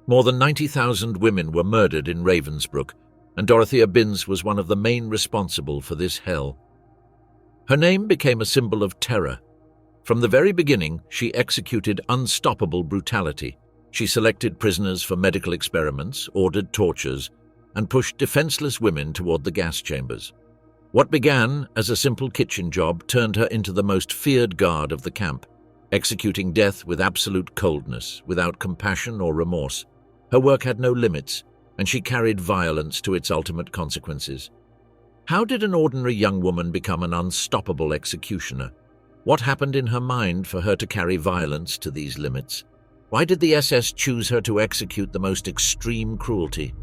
More than 90,000 women were murdered in Ravensbrück, and Dorothea Binz was one of the main responsible for this hell. Her name became a symbol of terror. From the very beginning, she executed unstoppable brutality. She selected prisoners for medical experiments, ordered tortures, and pushed defenseless women toward the gas chambers. What began as a simple kitchen job turned her into the most feared guard of the camp, executing death with absolute coldness, without compassion or remorse. Her work had no limits, and she carried violence to its ultimate consequences. How did an ordinary young woman become an unstoppable executioner? What happened in her mind for her to carry violence to these limits? Why did the SS choose her to execute the most extreme cruelty?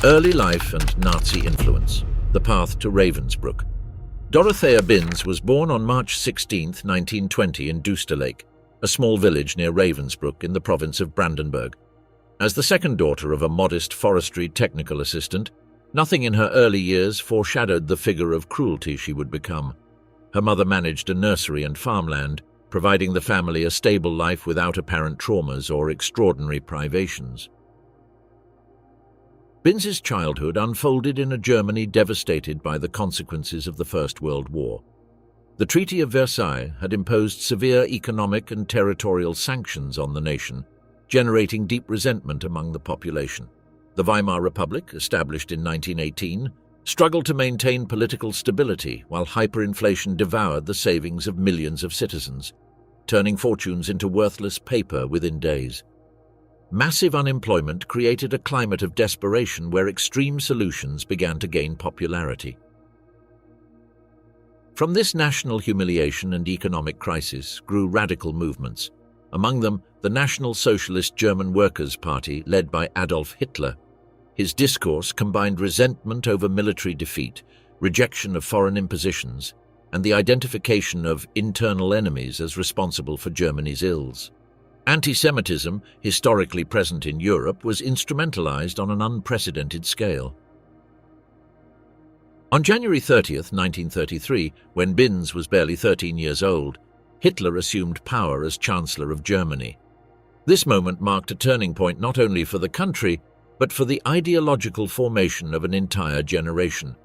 Early life and Nazi influence. The path to Ravensbrück. Dorothea Binz was born on March 16, 1920 in Dusterlake, a small village near Ravensbrück in the province of Brandenburg. As the second daughter of a modest forestry technical assistant, nothing in her early years foreshadowed the figure of cruelty she would become. Her mother managed a nursery and farmland, providing the family a stable life without apparent traumas or extraordinary privations. Binz's childhood unfolded in a Germany devastated by the consequences of the First World War. The Treaty of Versailles had imposed severe economic and territorial sanctions on the nation, generating deep resentment among the population. The Weimar Republic, established in 1918, struggled to maintain political stability while hyperinflation devoured the savings of millions of citizens, turning fortunes into worthless paper within days. Massive unemployment created a climate of desperation where extreme solutions began to gain popularity. From this national humiliation and economic crisis grew radical movements, among them the National Socialist German Workers' Party led by Adolf Hitler. His discourse combined resentment over military defeat, rejection of foreign impositions, and the identification of internal enemies as responsible for Germany's ills. Anti-Semitism, historically present in Europe, was instrumentalized on an unprecedented scale. On January 30, 1933, when Binz was barely 13 years old, Hitler assumed power as Chancellor of Germany. This moment marked a turning point not only for the country, but for the ideological formation of an entire generation.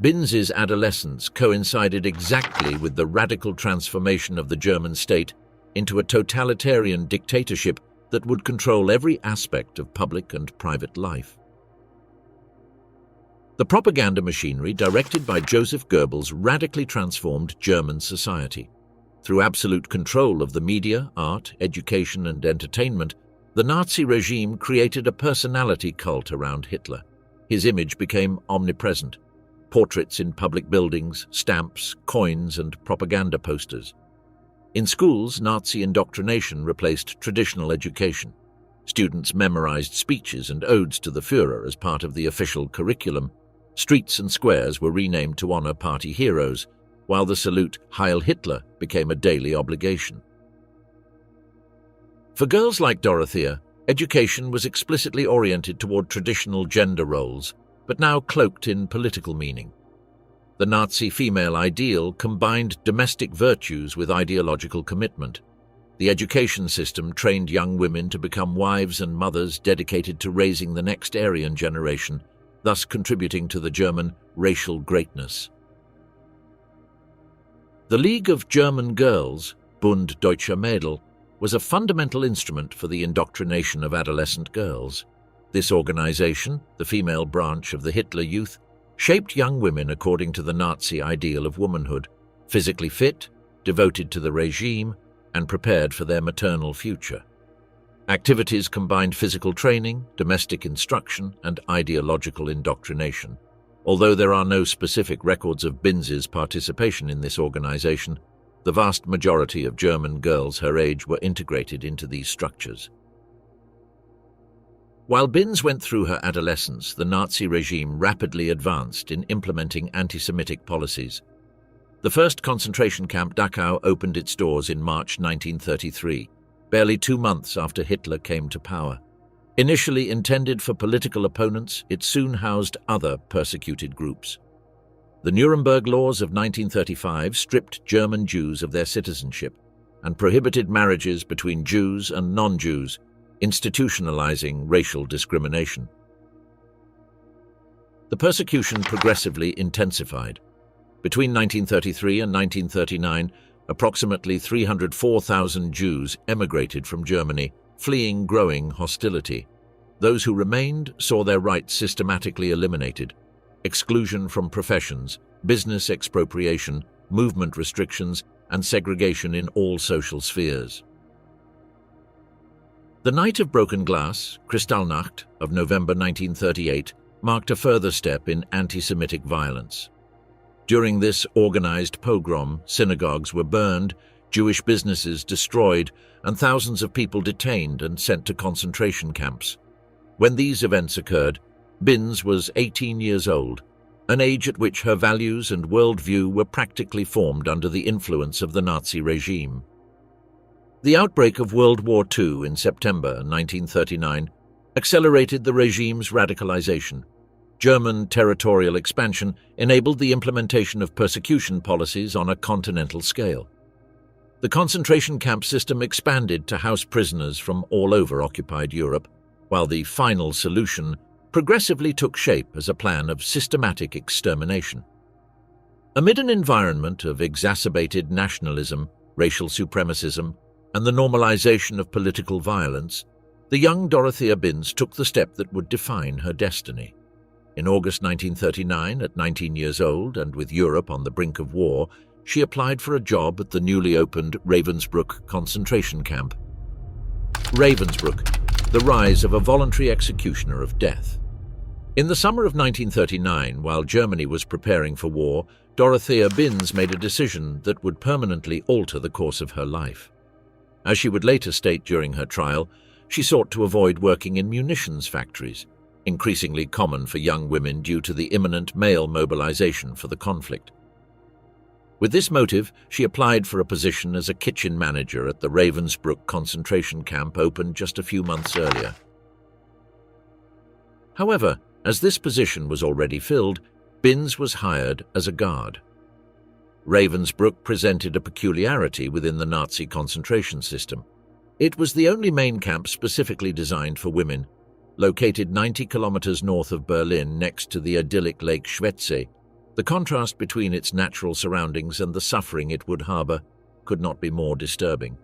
Binz's adolescence coincided exactly with the radical transformation of the German state into a totalitarian dictatorship that would control every aspect of public and private life. The propaganda machinery directed by Joseph Goebbels radically transformed German society. Through absolute control of the media, art, education, and entertainment, the Nazi regime created a personality cult around Hitler. His image became omnipresent. Portraits in public buildings, stamps, coins, and propaganda posters. In schools, Nazi indoctrination replaced traditional education. Students memorized speeches and odes to the Führer as part of the official curriculum. Streets and squares were renamed to honor party heroes, while the salute Heil Hitler became a daily obligation. For girls like Dorothea, education was explicitly oriented toward traditional gender roles, but now cloaked in political meaning. The Nazi female ideal combined domestic virtues with ideological commitment. The education system trained young women to become wives and mothers dedicated to raising the next Aryan generation, thus contributing to the German racial greatness. The League of German Girls, Bund Deutscher Mädel, was a fundamental instrument for the indoctrination of adolescent girls. This organization, the female branch of the Hitler Youth, shaped young women according to the Nazi ideal of womanhood, physically fit, devoted to the regime, and prepared for their maternal future. Activities combined physical training, domestic instruction, and ideological indoctrination. Although there are no specific records of Binz's participation in this organization, the vast majority of German girls her age were integrated into these structures. While Binz went through her adolescence, the Nazi regime rapidly advanced in implementing anti-Semitic policies. The first concentration camp Dachau opened its doors in March 1933, barely 2 months after Hitler came to power. Initially intended for political opponents, it soon housed other persecuted groups. The Nuremberg laws of 1935 stripped German Jews of their citizenship and prohibited marriages between Jews and non-Jews, institutionalizing racial discrimination. The persecution progressively intensified. Between 1933 and 1939, approximately 304,000 Jews emigrated from Germany, fleeing growing hostility. Those who remained saw their rights systematically eliminated. Exclusion from professions, business expropriation, movement restrictions, and segregation in all social spheres. The Night of Broken Glass, Kristallnacht, of November 1938, marked a further step in anti-Semitic violence. During this organized pogrom, synagogues were burned, Jewish businesses destroyed, and thousands of people detained and sent to concentration camps. When these events occurred, Binz was 18 years old, an age at which her values and worldview were practically formed under the influence of the Nazi regime. The outbreak of World War II in September 1939 accelerated the regime's radicalization. German territorial expansion enabled the implementation of persecution policies on a continental scale. The concentration camp system expanded to house prisoners from all over occupied Europe, while the final solution progressively took shape as a plan of systematic extermination. Amid an environment of exacerbated nationalism, racial supremacism, and the normalization of political violence, the young Dorothea Binz took the step that would define her destiny. In August 1939, at 19 years old and with Europe on the brink of war, she applied for a job at the newly opened Ravensbrück concentration camp. Ravensbrück, the rise of a voluntary executioner of death. In the summer of 1939, while Germany was preparing for war, Dorothea Binz made a decision that would permanently alter the course of her life. As she would later state during her trial, she sought to avoid working in munitions factories, increasingly common for young women due to the imminent male mobilization for the conflict. With this motive, she applied for a position as a kitchen manager at the Ravensbrück concentration camp opened just a few months earlier. However, as this position was already filled, Binz was hired as a guard. Ravensbrück presented a peculiarity within the Nazi concentration system. It was the only main camp specifically designed for women, located 90 kilometers north of Berlin next to the idyllic Lake Schwetzee. The contrast between its natural surroundings and the suffering it would harbor could not be more disturbing.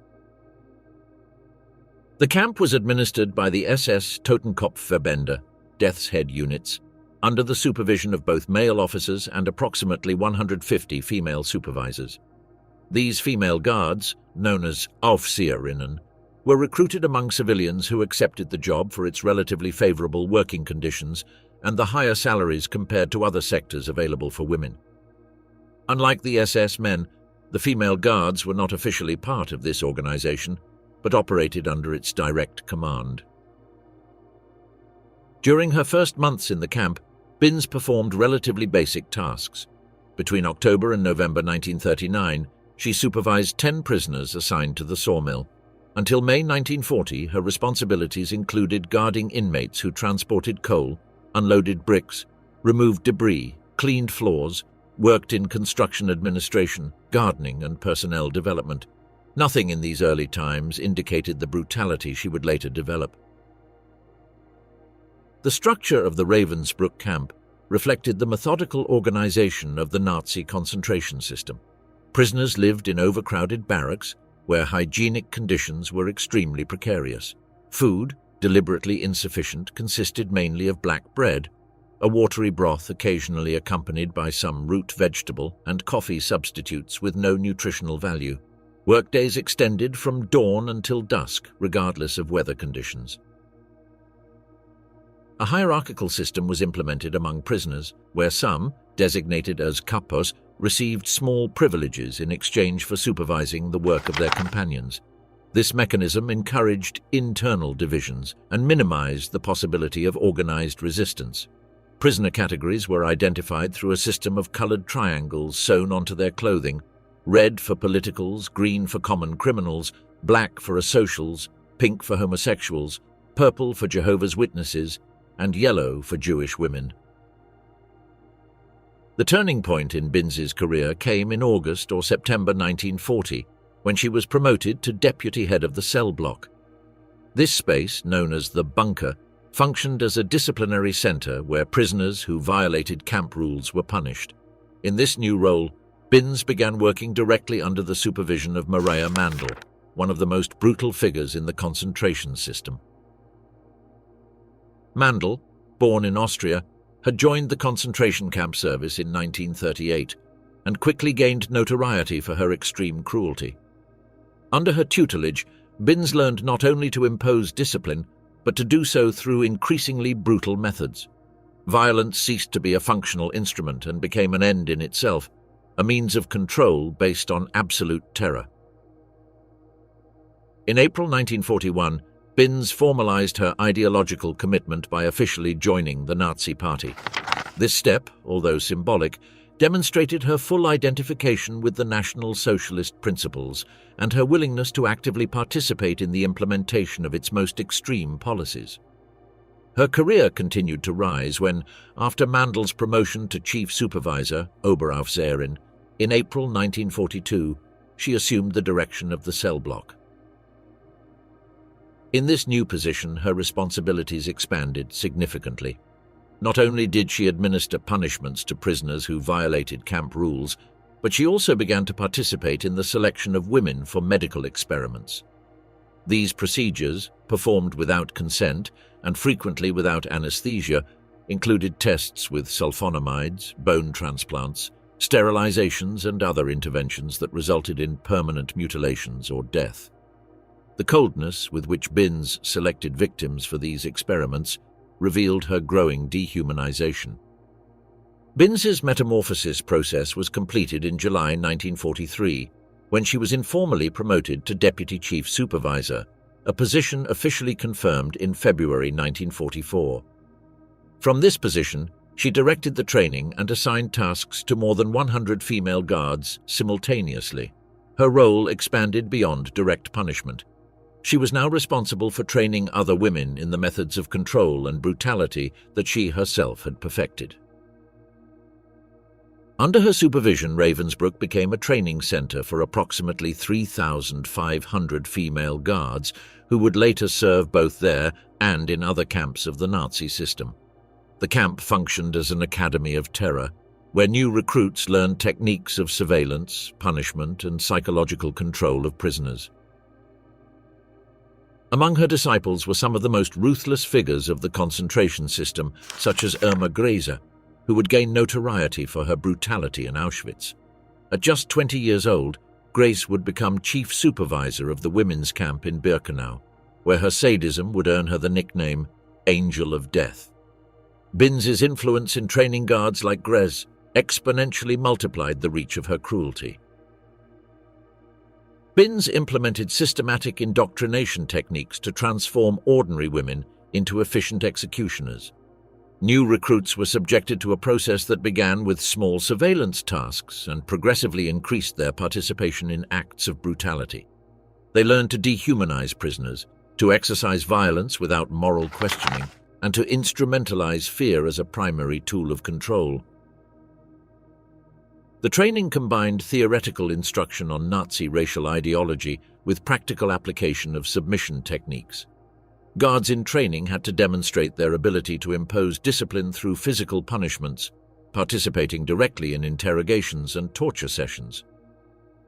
The camp was administered by the SS Totenkopfverbände, Death's Head units, under the supervision of both male officers and approximately 150 female supervisors. These female guards, known as Aufseherinnen, were recruited among civilians who accepted the job for its relatively favorable working conditions and the higher salaries compared to other sectors available for women. Unlike the SS men, the female guards were not officially part of this organization, but operated under its direct command. During her first months in the camp, Binz performed relatively basic tasks. Between October and November 1939, she supervised 10 prisoners assigned to the sawmill. Until May 1940, her responsibilities included guarding inmates who transported coal, unloaded bricks, removed debris, cleaned floors, worked in construction administration, gardening, and personnel development. Nothing in these early times indicated the brutality she would later develop. The structure of the Ravensbrück camp reflected the methodical organization of the Nazi concentration system. Prisoners lived in overcrowded barracks, where hygienic conditions were extremely precarious. Food, deliberately insufficient, consisted mainly of black bread, a watery broth occasionally accompanied by some root vegetable, and coffee substitutes with no nutritional value. Workdays extended from dawn until dusk, regardless of weather conditions. A hierarchical system was implemented among prisoners, where some, designated as kapos, received small privileges in exchange for supervising the work of their companions. This mechanism encouraged internal divisions and minimized the possibility of organized resistance. Prisoner categories were identified through a system of colored triangles sewn onto their clothing: red for politicals, green for common criminals, black for asocials, pink for homosexuals, purple for Jehovah's Witnesses, and yellow for Jewish women. The turning point in Binz's career came in August or September 1940, when she was promoted to deputy head of the cell block. This space, known as the bunker, functioned as a disciplinary center where prisoners who violated camp rules were punished. In this new role, Binz began working directly under the supervision of Maria Mandl, one of the most brutal figures in the concentration system. Mandl, born in Austria, had joined the concentration camp service in 1938 and quickly gained notoriety for her extreme cruelty. Under her tutelage, Binz learned not only to impose discipline, but to do so through increasingly brutal methods. Violence ceased to be a functional instrument and became an end in itself, a means of control based on absolute terror. In April 1941, Binz formalized her ideological commitment by officially joining the Nazi Party. This step, although symbolic, demonstrated her full identification with the National Socialist principles and her willingness to actively participate in the implementation of its most extreme policies. Her career continued to rise when, after Mandl's promotion to chief supervisor, Oberaufseherin, in April 1942, she assumed the direction of the cell block. In this new position, her responsibilities expanded significantly. Not only did she administer punishments to prisoners who violated camp rules, but she also began to participate in the selection of women for medical experiments. These procedures, performed without consent and frequently without anesthesia, included tests with sulfonamides, bone transplants, sterilizations, and other interventions that resulted in permanent mutilations or death. The coldness with which Binz selected victims for these experiments revealed her growing dehumanization. Binz's metamorphosis process was completed in July 1943, when she was informally promoted to Deputy Chief Supervisor, a position officially confirmed in February 1944. From this position, she directed the training and assigned tasks to more than 100 female guards simultaneously. Her role expanded beyond direct punishment. She was now responsible for training other women in the methods of control and brutality that she herself had perfected. Under her supervision, Ravensbrück became a training center for approximately 3,500 female guards who would later serve both there and in other camps of the Nazi system. The camp functioned as an academy of terror, where new recruits learned techniques of surveillance, punishment, and psychological control of prisoners. Among her disciples were some of the most ruthless figures of the concentration system, such as Irma Gräser, who would gain notoriety for her brutality in Auschwitz. At just 20 years old, Grace would become chief supervisor of the women's camp in Birkenau, where her sadism would earn her the nickname Angel of Death. Binz's influence in training guards like Gräser exponentially multiplied the reach of her cruelty. Binz implemented systematic indoctrination techniques to transform ordinary women into efficient executioners. New recruits were subjected to a process that began with small surveillance tasks and progressively increased their participation in acts of brutality. They learned to dehumanize prisoners, to exercise violence without moral questioning, and to instrumentalize fear as a primary tool of control. The training combined theoretical instruction on Nazi racial ideology with practical application of submission techniques. Guards in training had to demonstrate their ability to impose discipline through physical punishments, participating directly in interrogations and torture sessions.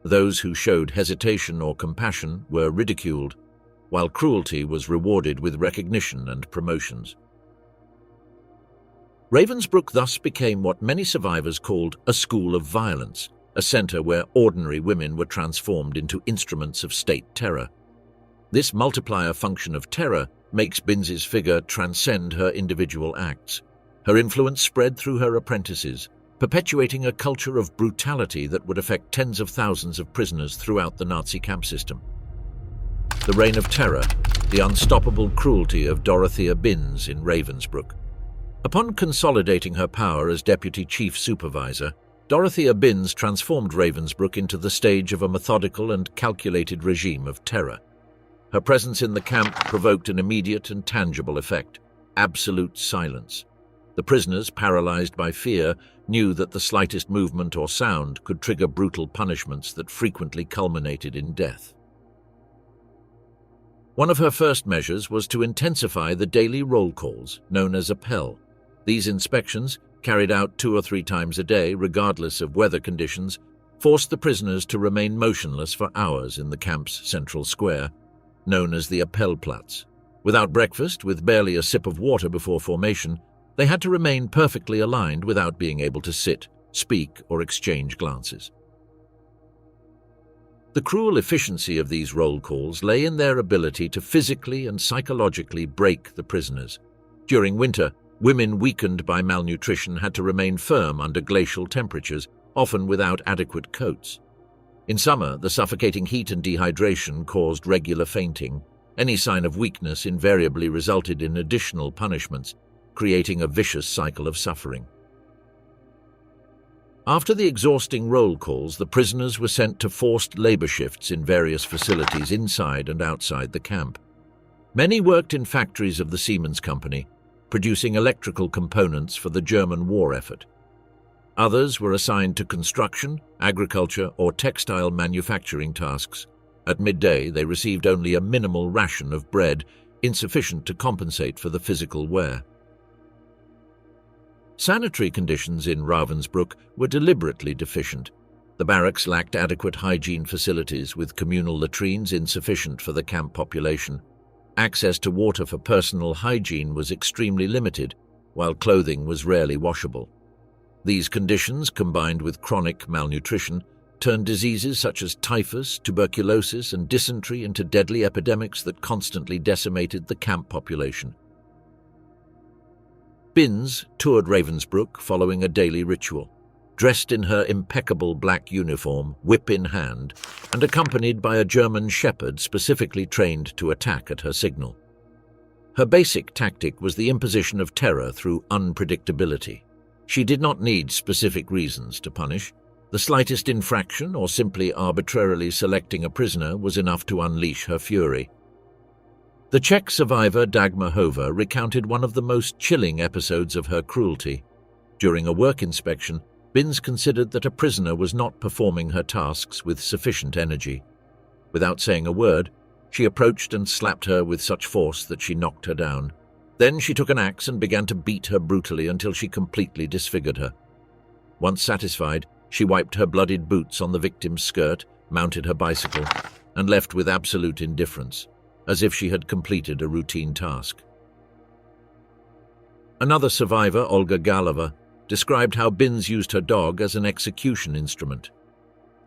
Those who showed hesitation or compassion were ridiculed, while cruelty was rewarded with recognition and promotions. Ravensbrück thus became what many survivors called a school of violence, a center where ordinary women were transformed into instruments of state terror. This multiplier function of terror makes Binz's figure transcend her individual acts. Her influence spread through her apprentices, perpetuating a culture of brutality that would affect tens of thousands of prisoners throughout the Nazi camp system. The reign of terror, the unstoppable cruelty of Dorothea Binz in Ravensbrück. Upon consolidating her power as Deputy Chief Supervisor, Dorothea Binz transformed Ravensbrück into the stage of a methodical and calculated regime of terror. Her presence in the camp provoked an immediate and tangible effect: absolute silence. The prisoners, paralyzed by fear, knew that the slightest movement or sound could trigger brutal punishments that frequently culminated in death. One of her first measures was to intensify the daily roll calls, known as appel. These inspections, carried out 2 or 3 times a day, regardless of weather conditions, forced the prisoners to remain motionless for hours in the camp's central square, known as the Appellplatz. Without breakfast, with barely a sip of water before formation, they had to remain perfectly aligned without being able to sit, speak, or exchange glances. The cruel efficiency of these roll calls lay in their ability to physically and psychologically break the prisoners. During winter, women weakened by malnutrition had to remain firm under glacial temperatures, often without adequate coats. In summer, the suffocating heat and dehydration caused regular fainting. Any sign of weakness invariably resulted in additional punishments, creating a vicious cycle of suffering. After the exhausting roll calls, the prisoners were sent to forced labor shifts in various facilities inside and outside the camp. Many worked in factories of the Siemens Company, producing electrical components for the German war effort. Others were assigned to construction, agriculture, or textile manufacturing tasks. At midday, they received only a minimal ration of bread, insufficient to compensate for the physical wear. Sanitary conditions in Ravensbrück were deliberately deficient. The barracks lacked adequate hygiene facilities, with communal latrines insufficient for the camp population. Access to water for personal hygiene was extremely limited, while clothing was rarely washable. These conditions, combined with chronic malnutrition, turned diseases such as typhus, tuberculosis, and dysentery into deadly epidemics that constantly decimated the camp population. Binz toured Ravensbrück following a daily ritual, dressed in her impeccable black uniform, whip in hand, and accompanied by a German shepherd specifically trained to attack at her signal. Her basic tactic was the imposition of terror through unpredictability. She did not need specific reasons to punish. The slightest infraction or simply arbitrarily selecting a prisoner was enough to unleash her fury. The Czech survivor Dagmar Hova recounted one of the most chilling episodes of her cruelty. During a work inspection, Binz considered that a prisoner was not performing her tasks with sufficient energy. Without saying a word, she approached and slapped her with such force that she knocked her down. Then she took an axe and began to beat her brutally until she completely disfigured her. Once satisfied, she wiped her bloodied boots on the victim's skirt, mounted her bicycle, and left with absolute indifference, as if she had completed a routine task. Another survivor, Olga Galova, described how Binz used her dog as an execution instrument.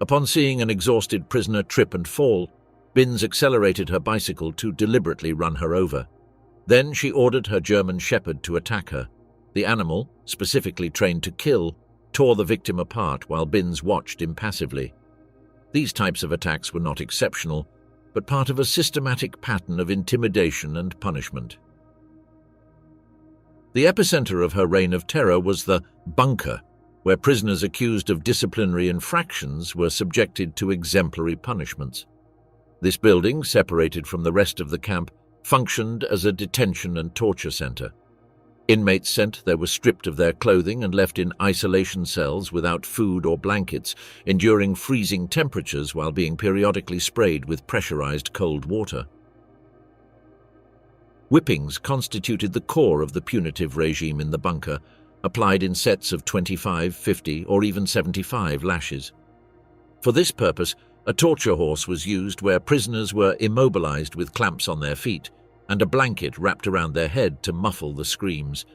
Upon seeing an exhausted prisoner trip and fall, Binz accelerated her bicycle to deliberately run her over. Then she ordered her German shepherd to attack her. The animal, specifically trained to kill, tore the victim apart while Binz watched impassively. These types of attacks were not exceptional, but part of a systematic pattern of intimidation and punishment. The epicenter of her reign of terror was the bunker, where prisoners accused of disciplinary infractions were subjected to exemplary punishments. This building, separated from the rest of the camp, functioned as a detention and torture center. Inmates sent there were stripped of their clothing and left in isolation cells without food or blankets, enduring freezing temperatures while being periodically sprayed with pressurized cold water. Whippings constituted the core of the punitive regime in the bunker, applied in sets of 25, 50, or even 75 lashes. For this purpose, a torture horse was used where prisoners were immobilized with clamps on their feet and a blanket wrapped around their head to muffle the screams.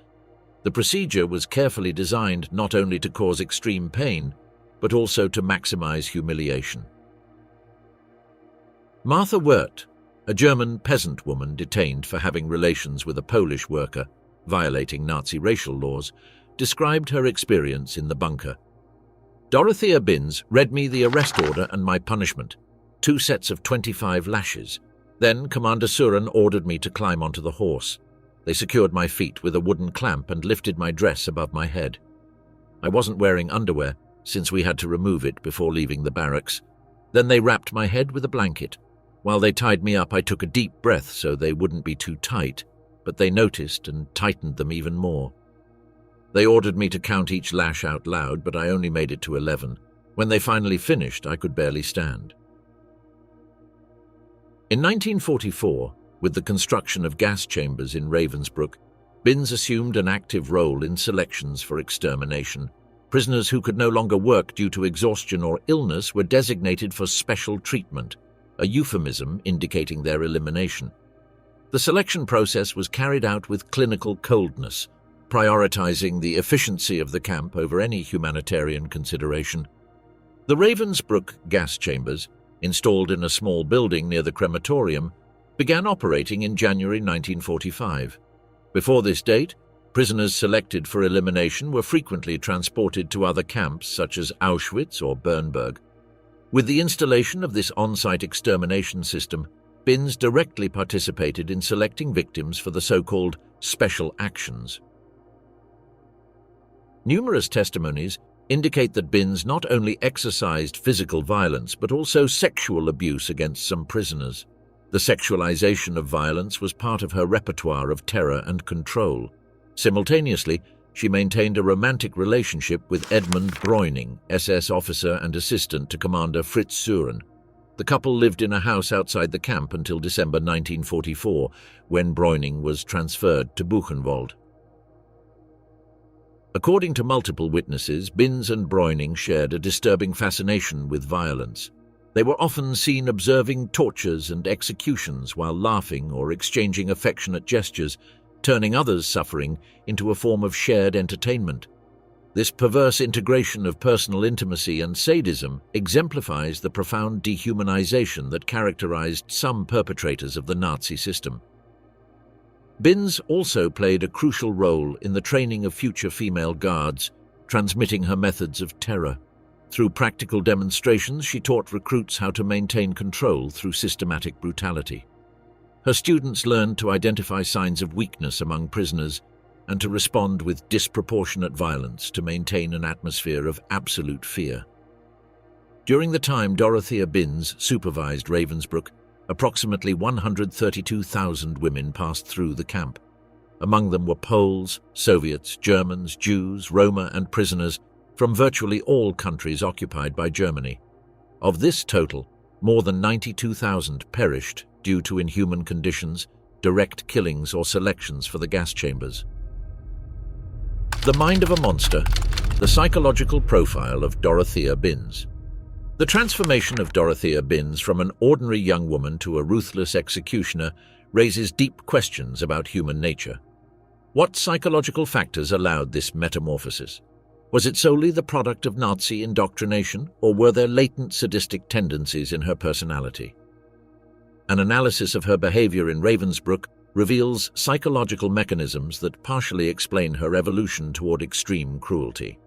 The procedure was carefully designed not only to cause extreme pain, but also to maximize humiliation. Martha Wirth, a German peasant woman detained for having relations with a Polish worker, violating Nazi racial laws, described her experience in the bunker. Dorothea Binz read me the arrest order and my punishment, 2 sets of 25 lashes. Then Commander Suren ordered me to climb onto the horse. They secured my feet with a wooden clamp and lifted my dress above my head. I wasn't wearing underwear, since we had to remove it before leaving the barracks. Then they wrapped my head with a blanket. While they tied me up, I took a deep breath so they wouldn't be too tight, but they noticed and tightened them even more. They ordered me to count each lash out loud, but I only made it to 11. When they finally finished, I could barely stand. In 1944, With the construction of gas chambers in Ravensbrück, Binz assumed an active role in selections for extermination. Prisoners who could no longer work due to exhaustion or illness were designated for special treatment, a euphemism indicating their elimination. The selection process was carried out with clinical coldness, prioritizing the efficiency of the camp over any humanitarian consideration. The Ravensbrück gas chambers, installed in a small building near the crematorium, began operating in January 1945. Before this date, prisoners selected for elimination were frequently transported to other camps such as Auschwitz or Bernburg. With the installation of this on-site extermination system, Binz directly participated in selecting victims for the so-called special actions. Numerous testimonies indicate that Binz not only exercised physical violence but also sexual abuse against some prisoners. The sexualization of violence was part of her repertoire of terror and control. Simultaneously, she maintained a romantic relationship with Edmund Breuning, SS officer and assistant to Commander Fritz Sören. The couple lived in a house outside the camp until December 1944, when Breuning was transferred to Buchenwald. According to multiple witnesses, Binz and Breuning shared a disturbing fascination with violence. They were often seen observing tortures and executions while laughing or exchanging affectionate gestures, turning others' suffering into a form of shared entertainment. This perverse integration of personal intimacy and sadism exemplifies the profound dehumanization that characterized some perpetrators of the Nazi system. Binz also played a crucial role in the training of future female guards, transmitting her methods of terror. Through practical demonstrations, she taught recruits how to maintain control through systematic brutality. Her students learned to identify signs of weakness among prisoners and to respond with disproportionate violence to maintain an atmosphere of absolute fear. During the time Dorothea Binz supervised Ravensbrück, approximately 132,000 women passed through the camp. Among them were Poles, Soviets, Germans, Jews, Roma, and prisoners from virtually all countries occupied by Germany. Of this total, more than 92,000 perished due to inhuman conditions, direct killings, or selections for the gas chambers. The Mind of a Monster, the psychological profile of Dorothea Binz. The transformation of Dorothea Binz from an ordinary young woman to a ruthless executioner raises deep questions about human nature. What psychological factors allowed this metamorphosis? Was it solely the product of Nazi indoctrination, or were there latent sadistic tendencies in her personality? An analysis of her behavior in Ravensbrück reveals psychological mechanisms that partially explain her evolution toward extreme cruelty.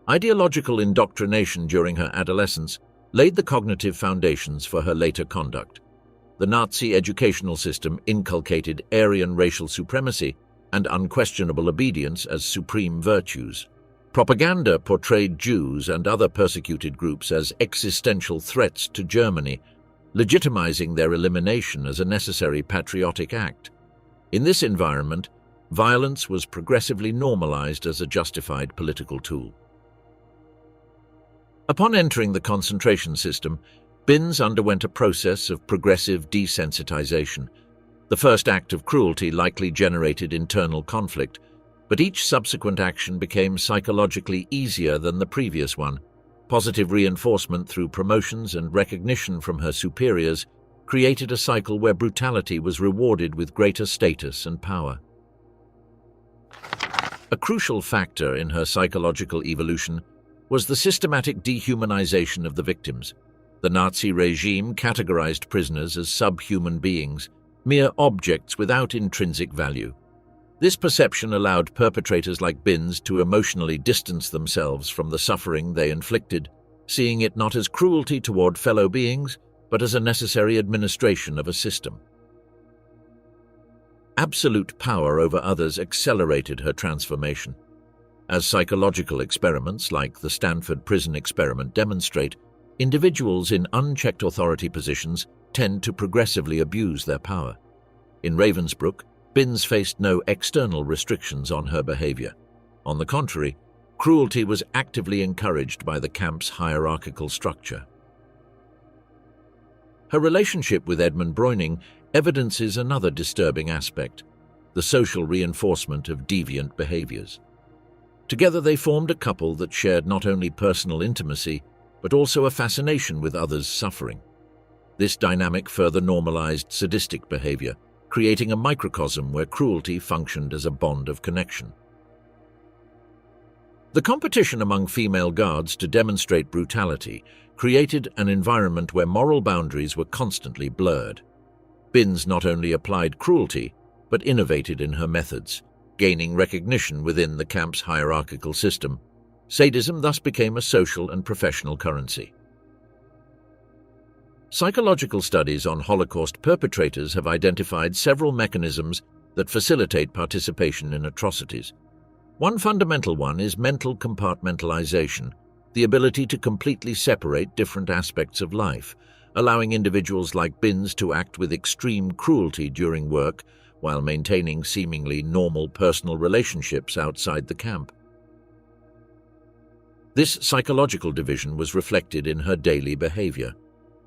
Ideological indoctrination during her adolescence laid the cognitive foundations for her later conduct. The Nazi educational system inculcated Aryan racial supremacy and unquestionable obedience as supreme virtues. Propaganda portrayed Jews and other persecuted groups as existential threats to Germany, legitimizing their elimination as a necessary patriotic act. In this environment, violence was progressively normalized as a justified political tool. Upon entering the concentration system, Binz underwent a process of progressive desensitization. The first act of cruelty likely generated internal conflict, but each subsequent action became psychologically easier than the previous one. Positive reinforcement through promotions and recognition from her superiors created a cycle where brutality was rewarded with greater status and power. A crucial factor in her psychological evolution was the systematic dehumanization of the victims. The Nazi regime categorized prisoners as subhuman beings, mere objects without intrinsic value. This perception allowed perpetrators like Binz to emotionally distance themselves from the suffering they inflicted, seeing it not as cruelty toward fellow beings, but as a necessary administration of a system. Absolute power over others accelerated her transformation. As psychological experiments like the Stanford Prison Experiment demonstrate, individuals in unchecked authority positions tend to progressively abuse their power. In Ravensbrück, Binz faced no external restrictions on her behavior. On the contrary, cruelty was actively encouraged by the camp's hierarchical structure. Her relationship with Edmund Breuning evidences another disturbing aspect: the social reinforcement of deviant behaviors. Together they formed a couple that shared not only personal intimacy, but also a fascination with others' suffering. This dynamic further normalized sadistic behavior, creating a microcosm where cruelty functioned as a bond of connection. The competition among female guards to demonstrate brutality created an environment where moral boundaries were constantly blurred. Binz not only applied cruelty, but innovated in her methods, gaining recognition within the camp's hierarchical system. Sadism thus became a social and professional currency. Psychological studies on Holocaust perpetrators have identified several mechanisms that facilitate participation in atrocities. One fundamental one is mental compartmentalization, the ability to completely separate different aspects of life, allowing individuals like Binz to act with extreme cruelty during work while maintaining seemingly normal personal relationships outside the camp. This psychological division was reflected in her daily behavior.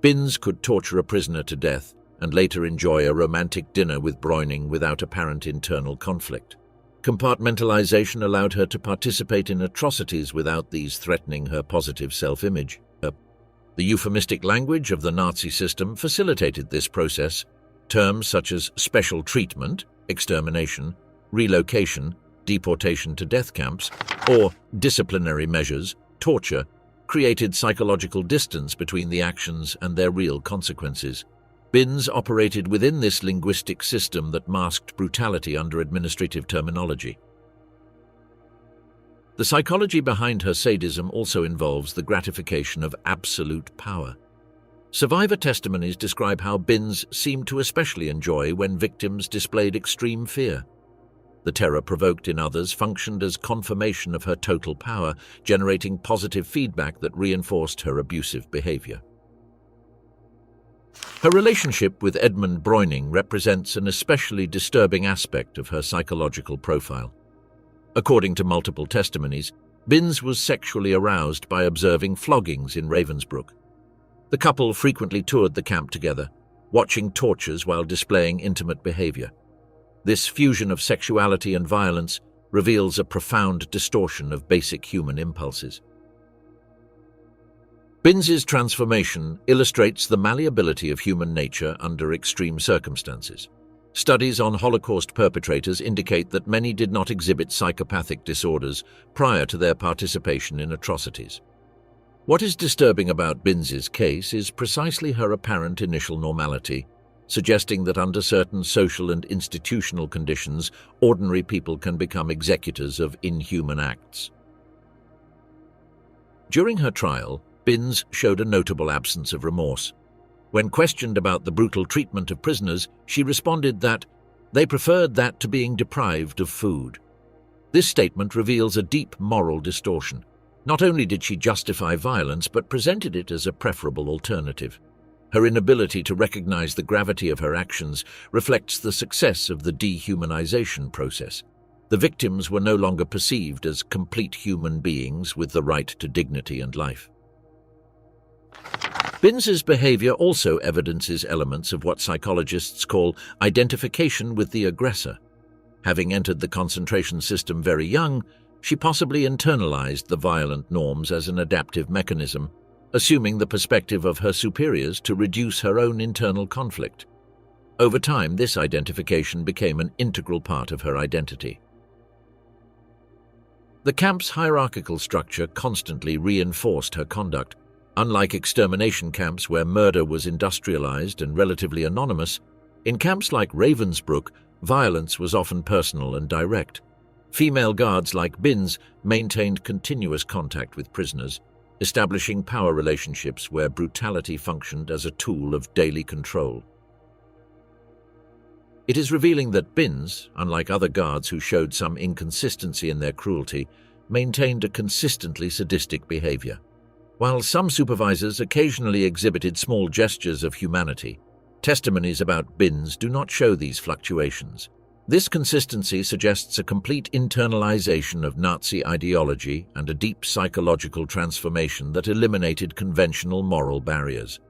Binz could torture a prisoner to death and later enjoy a romantic dinner with Breuning without apparent internal conflict. Compartmentalization allowed her to participate in atrocities without these threatening her positive self-image. The euphemistic language of the Nazi system facilitated this process. Terms such as special treatment, extermination, relocation, deportation to death camps, or disciplinary measures, torture, created psychological distance between the actions and their real consequences. Binz operated within this linguistic system that masked brutality under administrative terminology. The psychology behind her sadism also involves the gratification of absolute power. Survivor testimonies describe how Binz seemed to especially enjoy when victims displayed extreme fear. The terror provoked in others functioned as confirmation of her total power, generating positive feedback that reinforced her abusive behavior. Her relationship with Edmund Breuning represents an especially disturbing aspect of her psychological profile. According to multiple testimonies, Binz was sexually aroused by observing floggings in Ravensbrück. The couple frequently toured the camp together, watching tortures while displaying intimate behavior. This fusion of sexuality and violence reveals a profound distortion of basic human impulses. Binz's transformation illustrates the malleability of human nature under extreme circumstances. Studies on Holocaust perpetrators indicate that many did not exhibit psychopathic disorders prior to their participation in atrocities. What is disturbing about Binz's case is precisely her apparent initial normality, suggesting that under certain social and institutional conditions, ordinary people can become executors of inhuman acts. During her trial, Binz showed a notable absence of remorse. When questioned about the brutal treatment of prisoners, she responded that they preferred that to being deprived of food. This statement reveals a deep moral distortion. Not only did she justify violence, but presented it as a preferable alternative. Her inability to recognize the gravity of her actions reflects the success of the dehumanization process. The victims were no longer perceived as complete human beings with the right to dignity and life. Binz's behavior also evidences elements of what psychologists call identification with the aggressor. Having entered the concentration system very young, she possibly internalized the violent norms as an adaptive mechanism, assuming the perspective of her superiors to reduce her own internal conflict. Over time, this identification became an integral part of her identity. The camp's hierarchical structure constantly reinforced her conduct. Unlike extermination camps where murder was industrialized and relatively anonymous, in camps like Ravensbrück, violence was often personal and direct. Female guards like Binz maintained continuous contact with prisoners, establishing power relationships where brutality functioned as a tool of daily control. It is revealing that Binz, unlike other guards who showed some inconsistency in their cruelty, maintained a consistently sadistic behavior. While some supervisors occasionally exhibited small gestures of humanity, testimonies about Binz do not show these fluctuations. This consistency suggests a complete internalization of Nazi ideology and a deep psychological transformation that eliminated conventional moral barriers.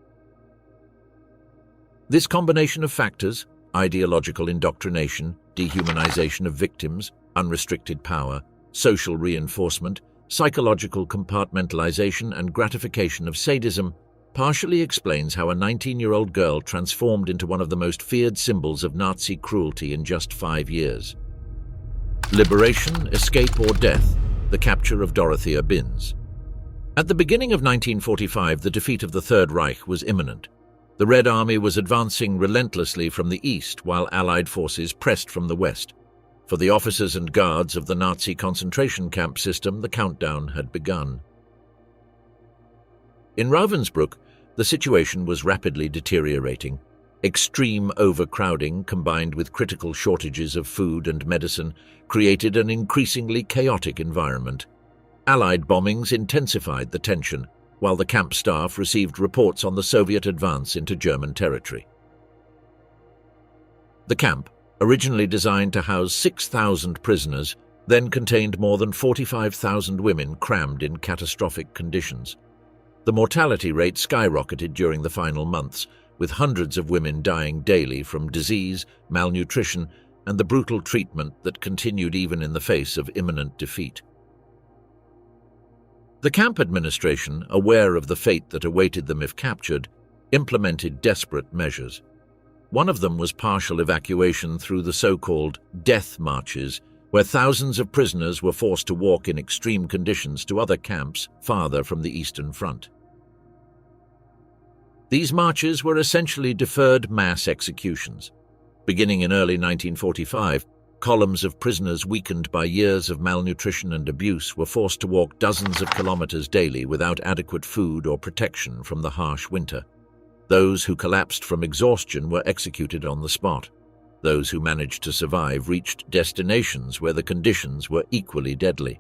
This combination of factors, ideological indoctrination, dehumanization of victims, unrestricted power, social reinforcement, psychological compartmentalization, and gratification of sadism, partially explains how a 19-year-old girl transformed into one of the most feared symbols of Nazi cruelty in just 5 years. Liberation, escape, or death, the capture of Dorothea Binz. At the beginning of 1945, the defeat of the Third Reich was imminent. The Red Army was advancing relentlessly from the east, while Allied forces pressed from the west. For the officers and guards of the Nazi concentration camp system, the countdown had begun. In Ravensbrück, the situation was rapidly deteriorating. Extreme overcrowding, combined with critical shortages of food and medicine, created an increasingly chaotic environment. Allied bombings intensified the tension, while the camp staff received reports on the Soviet advance into German territory. The camp, originally designed to house 6,000 prisoners, then contained more than 45,000 women crammed in catastrophic conditions. The mortality rate skyrocketed during the final months, with hundreds of women dying daily from disease, malnutrition, and the brutal treatment that continued even in the face of imminent defeat. The camp administration, aware of the fate that awaited them if captured, implemented desperate measures. One of them was partial evacuation through the so-called death marches, where thousands of prisoners were forced to walk in extreme conditions to other camps farther from the Eastern Front. These marches were essentially deferred mass executions. Beginning in early 1945, columns of prisoners weakened by years of malnutrition and abuse were forced to walk dozens of kilometers daily without adequate food or protection from the harsh winter. Those who collapsed from exhaustion were executed on the spot. Those who managed to survive reached destinations where the conditions were equally deadly.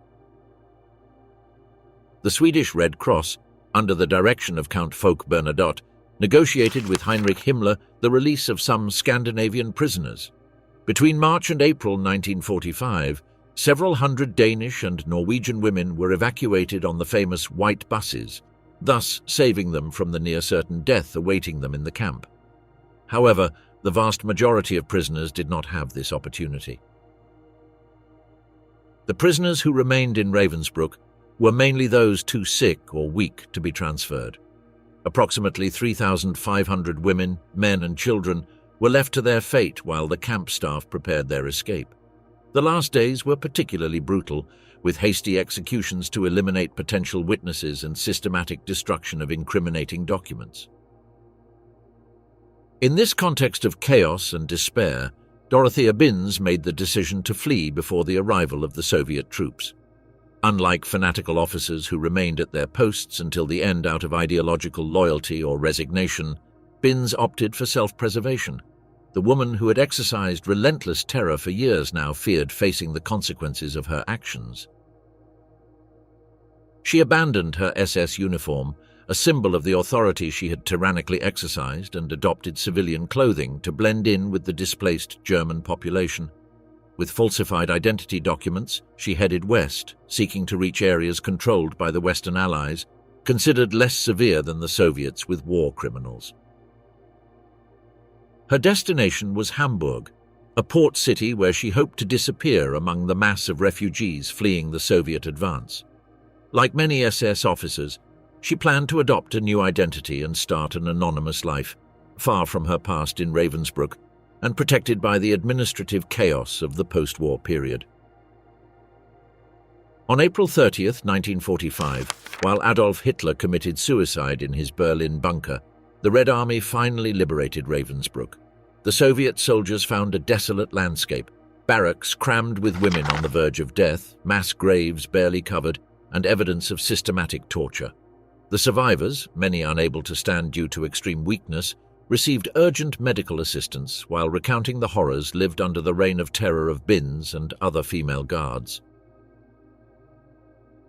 The Swedish Red Cross, under the direction of Count Folke Bernadotte, negotiated with Heinrich Himmler the release of some Scandinavian prisoners. Between March and April 1945, several hundred Danish and Norwegian women were evacuated on the famous white buses, thus saving them from the near-certain death awaiting them in the camp. However, the vast majority of prisoners did not have this opportunity. The prisoners who remained in Ravensbrück were mainly those too sick or weak to be transferred. Approximately 3,500 women, men and children were left to their fate while the camp staff prepared their escape. The last days were particularly brutal, with hasty executions to eliminate potential witnesses and systematic destruction of incriminating documents. In this context of chaos and despair, Dorothea Binz made the decision to flee before the arrival of the Soviet troops. Unlike fanatical officers who remained at their posts until the end out of ideological loyalty or resignation, Binz opted for self-preservation. The woman who had exercised relentless terror for years now feared facing the consequences of her actions. She abandoned her SS uniform, a symbol of the authority she had tyrannically exercised, and adopted civilian clothing to blend in with the displaced German population. With falsified identity documents, she headed west, seeking to reach areas controlled by the Western Allies, considered less severe than the Soviets with war criminals. Her destination was Hamburg, a port city where she hoped to disappear among the mass of refugees fleeing the Soviet advance. Like many SS officers, she planned to adopt a new identity and start an anonymous life, far from her past in Ravensbrück and protected by the administrative chaos of the post-war period. On April 30, 1945, while Adolf Hitler committed suicide in his Berlin bunker, the Red Army finally liberated Ravensbrück. The Soviet soldiers found a desolate landscape, barracks crammed with women on the verge of death, mass graves barely covered, and evidence of systematic torture. The survivors, many unable to stand due to extreme weakness, received urgent medical assistance while recounting the horrors lived under the reign of terror of Binz and other female guards.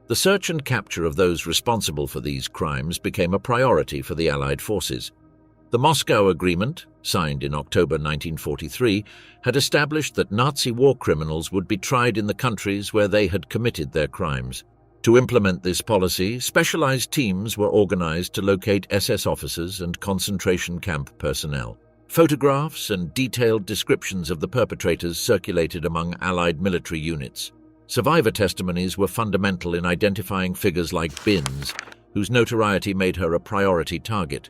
The search and capture of those responsible for these crimes became a priority for the Allied forces. The Moscow Agreement, signed in October 1943, had established that Nazi war criminals would be tried in the countries where they had committed their crimes. To implement this policy, specialized teams were organized to locate SS officers and concentration camp personnel. Photographs and detailed descriptions of the perpetrators circulated among Allied military units. Survivor testimonies were fundamental in identifying figures like Binz, whose notoriety made her a priority target.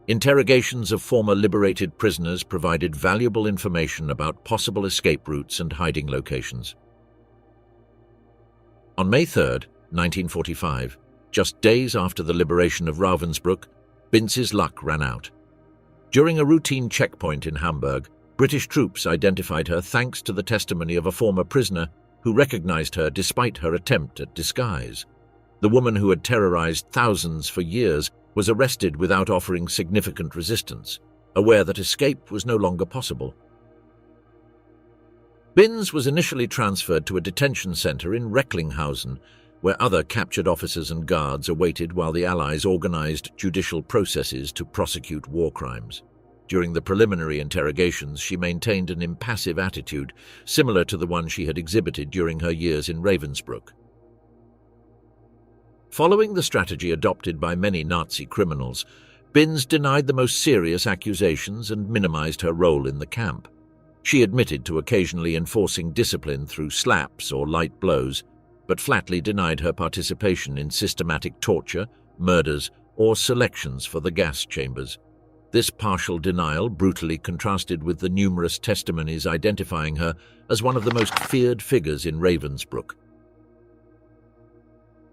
Interrogations of former liberated prisoners provided valuable information about possible escape routes and hiding locations. On May 3, 1945, just days after the liberation of Ravensbrück, Binz's luck ran out. During a routine checkpoint in Hamburg, British troops identified her thanks to the testimony of a former prisoner who recognized her despite her attempt at disguise. The woman who had terrorized thousands for years was arrested without offering significant resistance, aware that escape was no longer possible. Binz was initially transferred to a detention center in Recklinghausen, where other captured officers and guards awaited while the Allies organized judicial processes to prosecute war crimes. During the preliminary interrogations, she maintained an impassive attitude, similar to the one she had exhibited during her years in Ravensbrück. Following the strategy adopted by many Nazi criminals, Binz denied the most serious accusations and minimized her role in the camp. She admitted to occasionally enforcing discipline through slaps or light blows, but flatly denied her participation in systematic torture, murders, or selections for the gas chambers. This partial denial brutally contrasted with the numerous testimonies identifying her as one of the most feared figures in Ravensbrück.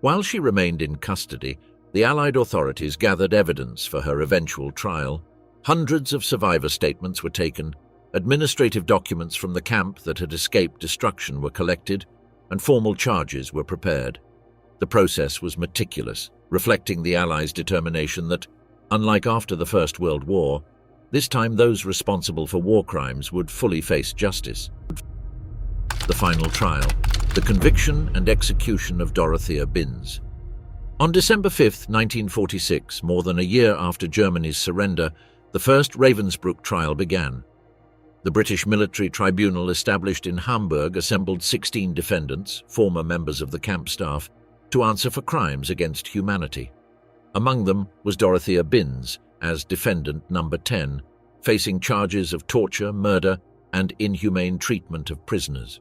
While she remained in custody, the Allied authorities gathered evidence for her eventual trial. Hundreds of survivor statements were taken, administrative documents from the camp that had escaped destruction were collected, and formal charges were prepared. The process was meticulous, reflecting the Allies' determination that, unlike after the First World War, this time those responsible for war crimes would fully face justice. The final trial, the conviction and execution of Dorothea Binz. On December 5, 1946, more than a year after Germany's surrender, the first Ravensbrück trial began. The British military tribunal established in Hamburg assembled 16 defendants, former members of the camp staff, to answer for crimes against humanity. Among them was Dorothea Binz as defendant number 10, facing charges of torture, murder, and inhumane treatment of prisoners.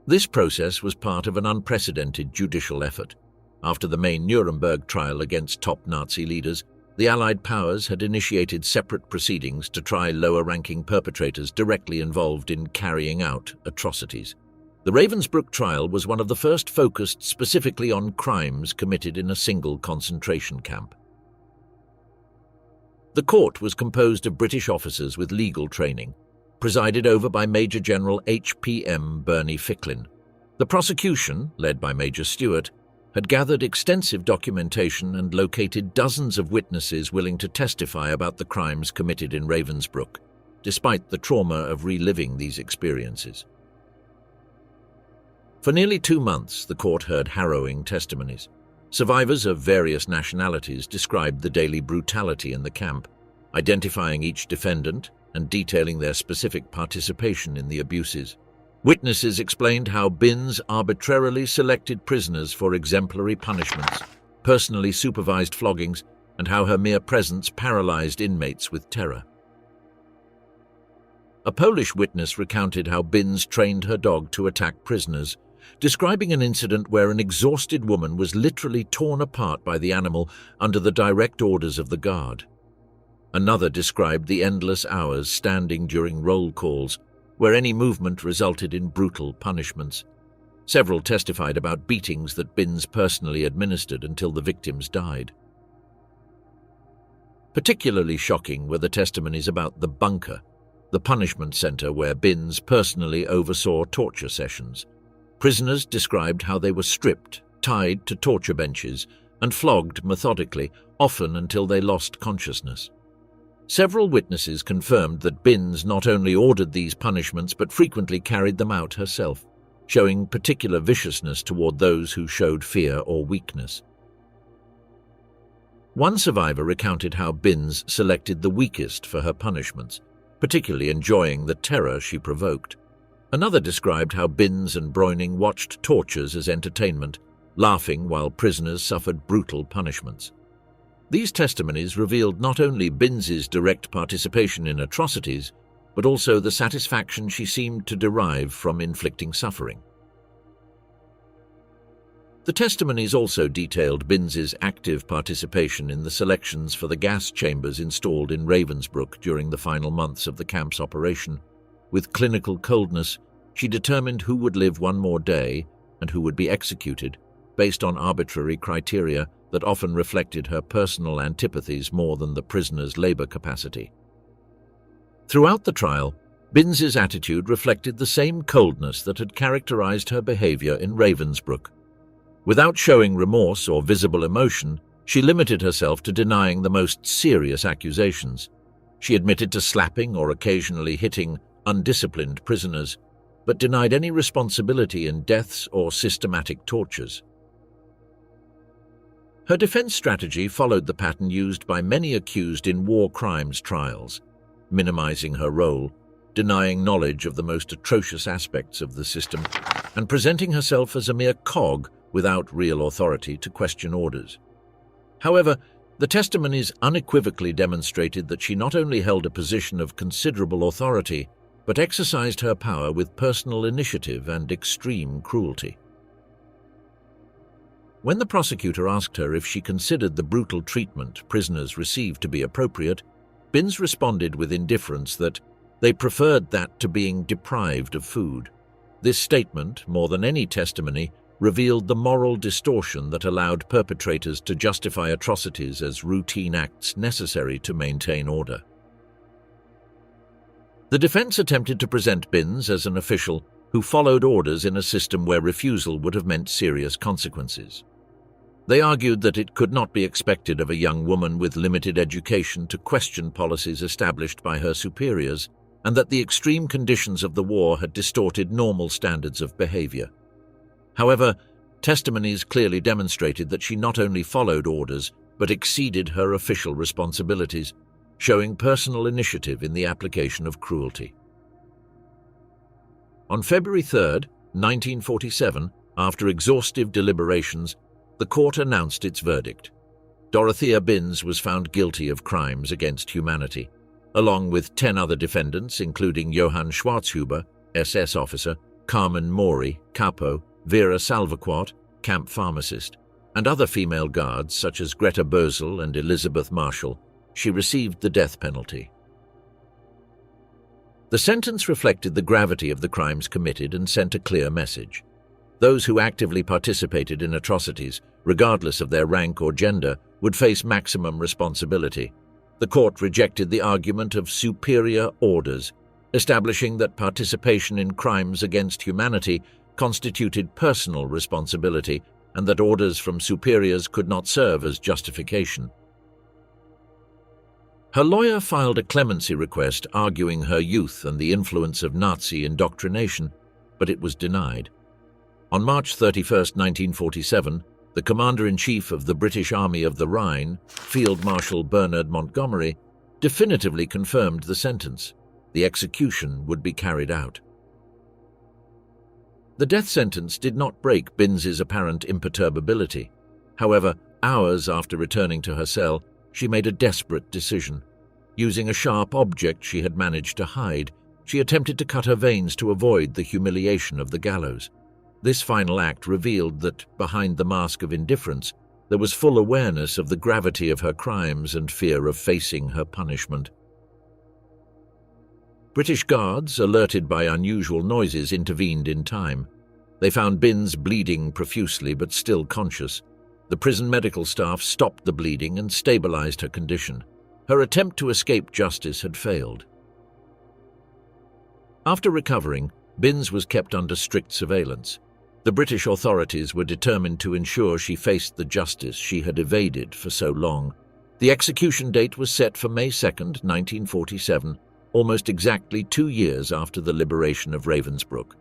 This process was part of an unprecedented judicial effort. After the main Nuremberg trial against top Nazi leaders, the Allied powers had initiated separate proceedings to try lower-ranking perpetrators directly involved in carrying out atrocities. The Ravensbrück trial was one of the first focused specifically on crimes committed in a single concentration camp. The court was composed of British officers with legal training, presided over by Major General H.P.M. Bernie Ficklin. The prosecution, led by Major Stewart, had gathered extensive documentation and located dozens of witnesses willing to testify about the crimes committed in Ravensbrück, despite the trauma of reliving these experiences. For nearly 2 months, the court heard harrowing testimonies. Survivors of various nationalities described the daily brutality in the camp, identifying each defendant and detailing their specific participation in the abuses. Witnesses explained how Binz arbitrarily selected prisoners for exemplary punishments, personally supervised floggings, and how her mere presence paralyzed inmates with terror. A Polish witness recounted how Binz trained her dog to attack prisoners, describing an incident where an exhausted woman was literally torn apart by the animal under the direct orders of the guard. Another described the endless hours standing during roll calls, where any movement resulted in brutal punishments. Several testified about beatings that Binz personally administered until the victims died. Particularly shocking were the testimonies about the bunker, the punishment center where Binz personally oversaw torture sessions. Prisoners described how they were stripped, tied to torture benches, and flogged methodically, often until they lost consciousness. Several witnesses confirmed that Binz not only ordered these punishments but frequently carried them out herself, showing particular viciousness toward those who showed fear or weakness. One survivor recounted how Binz selected the weakest for her punishments, particularly enjoying the terror she provoked. Another described how Binz and Breuning watched tortures as entertainment, laughing while prisoners suffered brutal punishments. These testimonies revealed not only Binz's direct participation in atrocities, but also the satisfaction she seemed to derive from inflicting suffering. The testimonies also detailed Binz's active participation in the selections for the gas chambers installed in Ravensbrück during the final months of the camp's operation. With clinical coldness, she determined who would live one more day and who would be executed, based on arbitrary criteria that often reflected her personal antipathies more than the prisoner's labor capacity. Throughout the trial, Binz's attitude reflected the same coldness that had characterized her behavior in Ravensbrück. Without showing remorse or visible emotion, she limited herself to denying the most serious accusations. She admitted to slapping or occasionally hitting undisciplined prisoners, but denied any responsibility in deaths or systematic tortures. Her defense strategy followed the pattern used by many accused in war crimes trials, minimizing her role, denying knowledge of the most atrocious aspects of the system, and presenting herself as a mere cog without real authority to question orders. However, the testimonies unequivocally demonstrated that she not only held a position of considerable authority, but exercised her power with personal initiative and extreme cruelty. When the prosecutor asked her if she considered the brutal treatment prisoners received to be appropriate, Binz responded with indifference that they preferred that to being deprived of food. This statement, more than any testimony, revealed the moral distortion that allowed perpetrators to justify atrocities as routine acts necessary to maintain order. The defense attempted to present Binz as an official who followed orders in a system where refusal would have meant serious consequences. They argued that it could not be expected of a young woman with limited education to question policies established by her superiors, and that the extreme conditions of the war had distorted normal standards of behavior. However, testimonies clearly demonstrated that she not only followed orders, but exceeded her official responsibilities, showing personal initiative in the application of cruelty. On February 3, 1947, after exhaustive deliberations, the court announced its verdict. Dorothea Binz was found guilty of crimes against humanity, along with 10 other defendants, including Johann Schwarzhuber, SS officer, Carmen Mori, capo, Vera Salvaquart, camp pharmacist, and other female guards such as Greta Bösel and Elizabeth Marshall. She received the death penalty. The sentence reflected the gravity of the crimes committed and sent a clear message. Those who actively participated in atrocities, regardless of their rank or gender, would face maximum responsibility. The court rejected the argument of superior orders, establishing that participation in crimes against humanity constituted personal responsibility and that orders from superiors could not serve as justification. Her lawyer filed a clemency request arguing her youth and the influence of Nazi indoctrination, but it was denied. On March 31, 1947, the Commander-in-Chief of the British Army of the Rhine, Field Marshal Bernard Montgomery, definitively confirmed the sentence. The execution would be carried out. The death sentence did not break Binz's apparent imperturbability. However, hours after returning to her cell, she made a desperate decision. Using a sharp object she had managed to hide, she attempted to cut her veins to avoid the humiliation of the gallows. This final act revealed that, behind the mask of indifference, there was full awareness of the gravity of her crimes and fear of facing her punishment. British guards, alerted by unusual noises, intervened in time. They found Binz bleeding profusely but still conscious. The prison medical staff stopped the bleeding and stabilized her condition. Her attempt to escape justice had failed. After recovering, Binz was kept under strict surveillance. The British authorities were determined to ensure she faced the justice she had evaded for so long. The execution date was set for May 2, 1947, almost exactly 2 years after the liberation of Ravensbrück.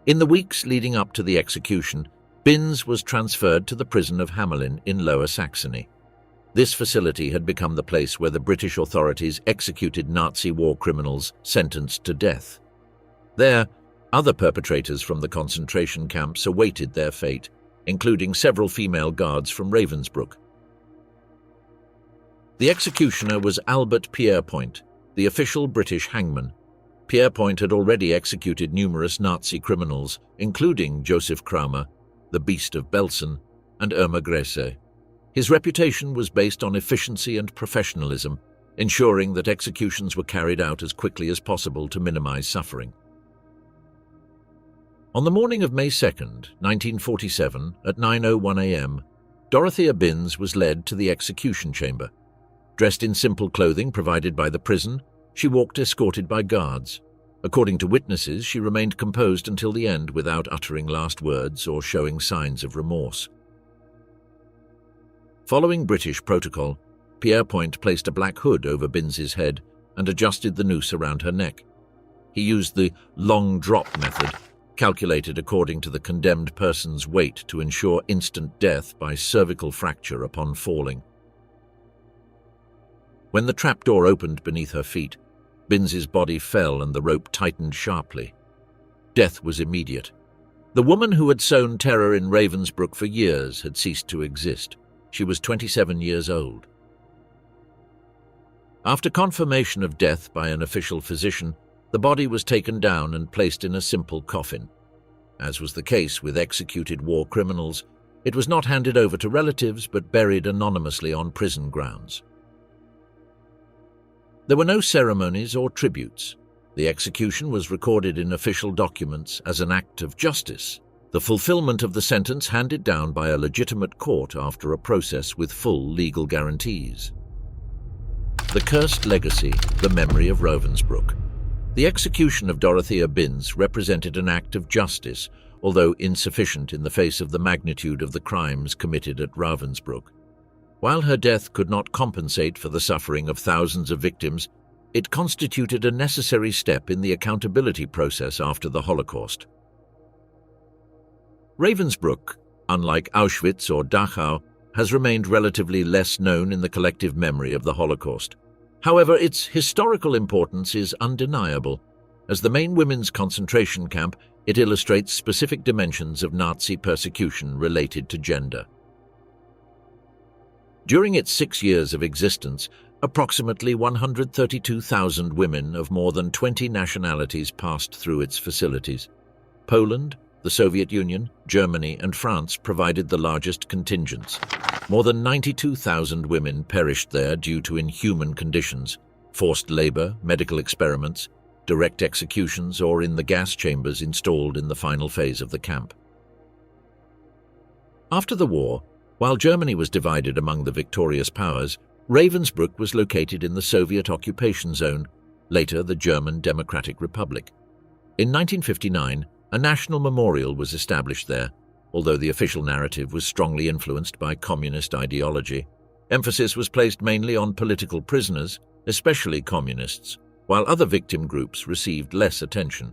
In the weeks leading up to the execution, Binz was transferred to the prison of Hamelin in Lower Saxony. This facility had become the place where the British authorities executed Nazi war criminals sentenced to death. There, other perpetrators from the concentration camps awaited their fate, including several female guards from Ravensbrück. The executioner was Albert Pierrepoint, the official British hangman. Pierrepoint had already executed numerous Nazi criminals, including Joseph Kraumer, the Beast of Belsen, and Irma Grese. His reputation was based on efficiency and professionalism, ensuring that executions were carried out as quickly as possible to minimize suffering. On the morning of May 2nd, 1947, at 9:01 a.m., Dorothea Binz was led to the execution chamber. Dressed in simple clothing provided by the prison, she walked escorted by guards. According to witnesses, she remained composed until the end without uttering last words or showing signs of remorse. Following British protocol, Pierrepoint placed a black hood over Binz's head and adjusted the noose around her neck. He used the long drop method, calculated according to the condemned person's weight to ensure instant death by cervical fracture upon falling. When the trapdoor opened beneath her feet, Binz's body fell and the rope tightened sharply. Death was immediate. The woman who had sown terror in Ravensbrück for years had ceased to exist. She was 27 years old. After confirmation of death by an official physician, the body was taken down and placed in a simple coffin. As was the case with executed war criminals, it was not handed over to relatives but buried anonymously on prison grounds. There were no ceremonies or tributes. The execution was recorded in official documents as an act of justice, the fulfillment of the sentence handed down by a legitimate court after a process with full legal guarantees. The cursed legacy, the memory of Ravensbrück. The execution of Dorothea Binz represented an act of justice, although insufficient in the face of the magnitude of the crimes committed at Ravensbrück. While her death could not compensate for the suffering of thousands of victims, it constituted a necessary step in the accountability process after the Holocaust. Ravensbrück, unlike Auschwitz or Dachau, has remained relatively less known in the collective memory of the Holocaust. However, its historical importance is undeniable. As the main women's concentration camp, it illustrates specific dimensions of Nazi persecution related to gender. During its 6 years of existence, approximately 132,000 women of more than 20 nationalities passed through its facilities. Poland, the Soviet Union, Germany, and France provided the largest contingents. More than 92,000 women perished there due to inhuman conditions, forced labor, medical experiments, direct executions, or in the gas chambers installed in the final phase of the camp. After the war, while Germany was divided among the victorious powers, Ravensbrück was located in the Soviet occupation zone, later the German Democratic Republic. In 1959, a national memorial was established there, although the official narrative was strongly influenced by communist ideology. Emphasis was placed mainly on political prisoners, especially communists, while other victim groups received less attention.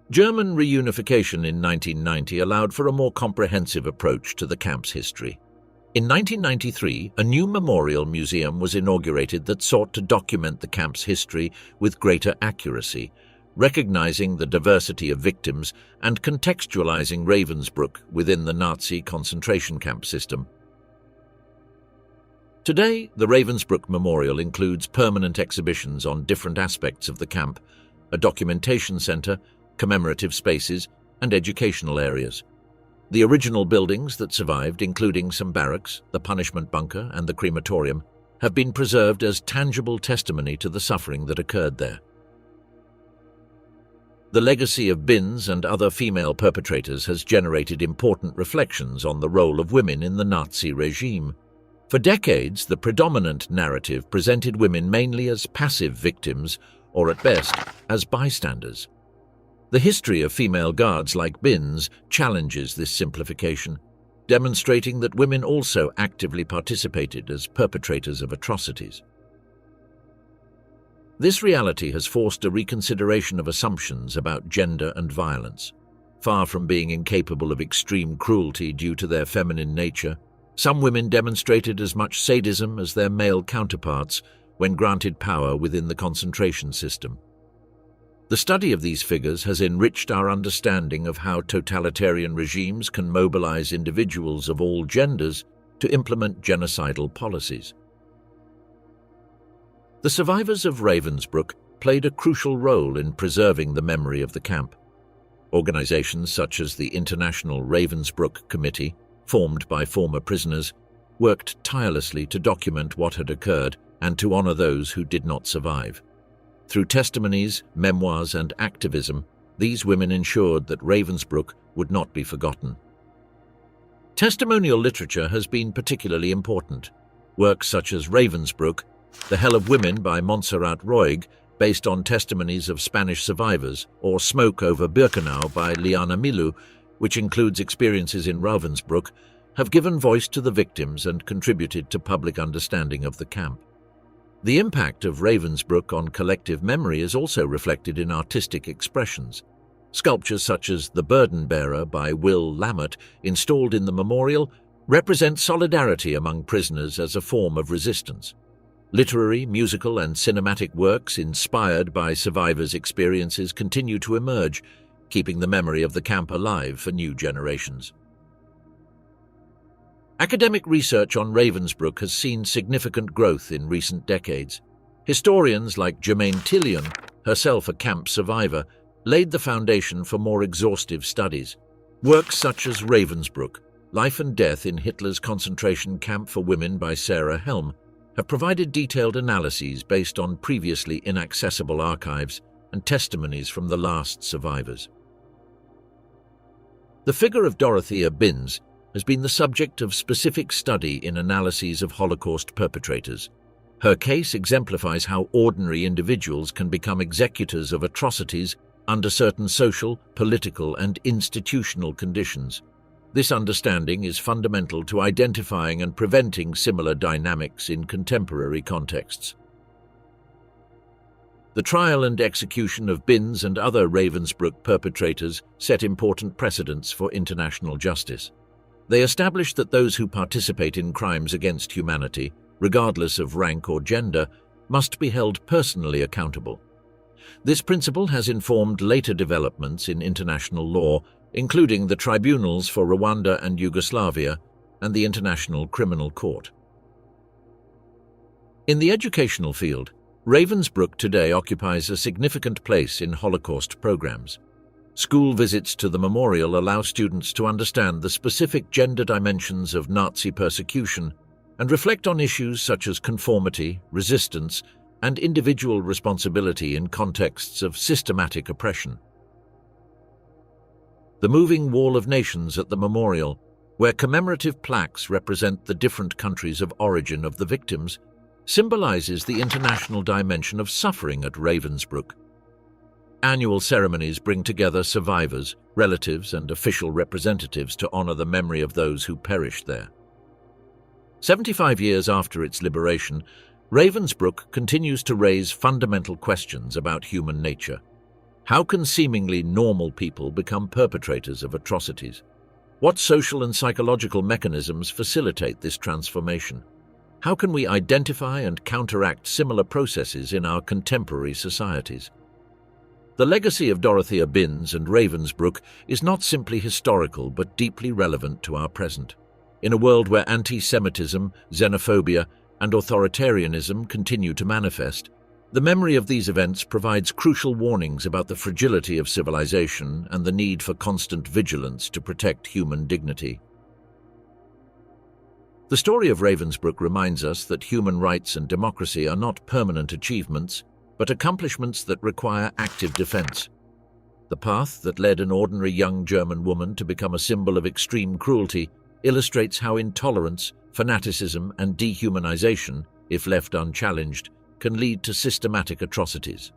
German reunification in 1990 allowed for a more comprehensive approach to the camp's history. In 1993, a new memorial museum was inaugurated that sought to document the camp's history with greater accuracy, recognizing the diversity of victims and contextualizing Ravensbrück within the Nazi concentration camp system. Today, the Ravensbrück Memorial includes permanent exhibitions on different aspects of the camp, a documentation center, commemorative spaces, and educational areas. The original buildings that survived, including some barracks, the punishment bunker, and the crematorium, have been preserved as tangible testimony to the suffering that occurred there. The legacy of Binz and other female perpetrators has generated important reflections on the role of women in the Nazi regime. For decades, the predominant narrative presented women mainly as passive victims, or at best, as bystanders. The history of female guards like Binz challenges this simplification, demonstrating that women also actively participated as perpetrators of atrocities. This reality has forced a reconsideration of assumptions about gender and violence. Far from being incapable of extreme cruelty due to their feminine nature, some women demonstrated as much sadism as their male counterparts when granted power within the concentration system. The study of these figures has enriched our understanding of how totalitarian regimes can mobilize individuals of all genders to implement genocidal policies. The survivors of Ravensbrück played a crucial role in preserving the memory of the camp. Organizations such as the International Ravensbrück Committee, formed by former prisoners, worked tirelessly to document what had occurred and to honor those who did not survive. Through testimonies, memoirs, and activism, these women ensured that Ravensbrück would not be forgotten. Testimonial literature has been particularly important. Works such as Ravensbrück, The Hell of Women by Montserrat Roig, based on testimonies of Spanish survivors, or Smoke over Birkenau by Liana Milu, which includes experiences in Ravensbrück, have given voice to the victims and contributed to public understanding of the camp. The impact of Ravensbrück on collective memory is also reflected in artistic expressions. Sculptures such as The Burden Bearer by Will Lammert, installed in the memorial, represent solidarity among prisoners as a form of resistance. Literary, musical, and cinematic works inspired by survivors' experiences continue to emerge, keeping the memory of the camp alive for new generations. Academic research on Ravensbrück has seen significant growth in recent decades. Historians like Germaine Tillion, herself a camp survivor, laid the foundation for more exhaustive studies. Works such as Ravensbrück, Life and Death in Hitler's Concentration Camp for Women by Sarah Helm, have provided detailed analyses based on previously inaccessible archives and testimonies from the last survivors. The figure of Dorothea Binz has been the subject of specific study in analyses of Holocaust perpetrators. Her case exemplifies how ordinary individuals can become executors of atrocities under certain social, political, and institutional conditions. This understanding is fundamental to identifying and preventing similar dynamics in contemporary contexts. The trial and execution of Binz and other Ravensbrück perpetrators set important precedents for international justice. They establish that those who participate in crimes against humanity, regardless of rank or gender, must be held personally accountable. This principle has informed later developments in international law, including the tribunals for Rwanda and Yugoslavia and the International Criminal Court. In the educational field, Ravensbrück today occupies a significant place in Holocaust programs. School visits to the memorial allow students to understand the specific gender dimensions of Nazi persecution and reflect on issues such as conformity, resistance, and individual responsibility in contexts of systematic oppression. The moving wall of nations at the memorial, where commemorative plaques represent the different countries of origin of the victims, symbolizes the international dimension of suffering at Ravensbrück. Annual ceremonies bring together survivors, relatives, and official representatives to honor the memory of those who perished there. 75 years after its liberation, Ravensbrück continues to raise fundamental questions about human nature. How can seemingly normal people become perpetrators of atrocities? What social and psychological mechanisms facilitate this transformation? How can we identify and counteract similar processes in our contemporary societies? The legacy of Dorothea Binz and Ravensbrück is not simply historical but deeply relevant to our present. In a world where anti-Semitism, xenophobia, and authoritarianism continue to manifest, the memory of these events provides crucial warnings about the fragility of civilization and the need for constant vigilance to protect human dignity. The story of Ravensbrück reminds us that human rights and democracy are not permanent achievements, but accomplishments that require active defense. The path that led an ordinary young German woman to become a symbol of extreme cruelty illustrates how intolerance, fanaticism, and dehumanization, if left unchallenged, can lead to systematic atrocities.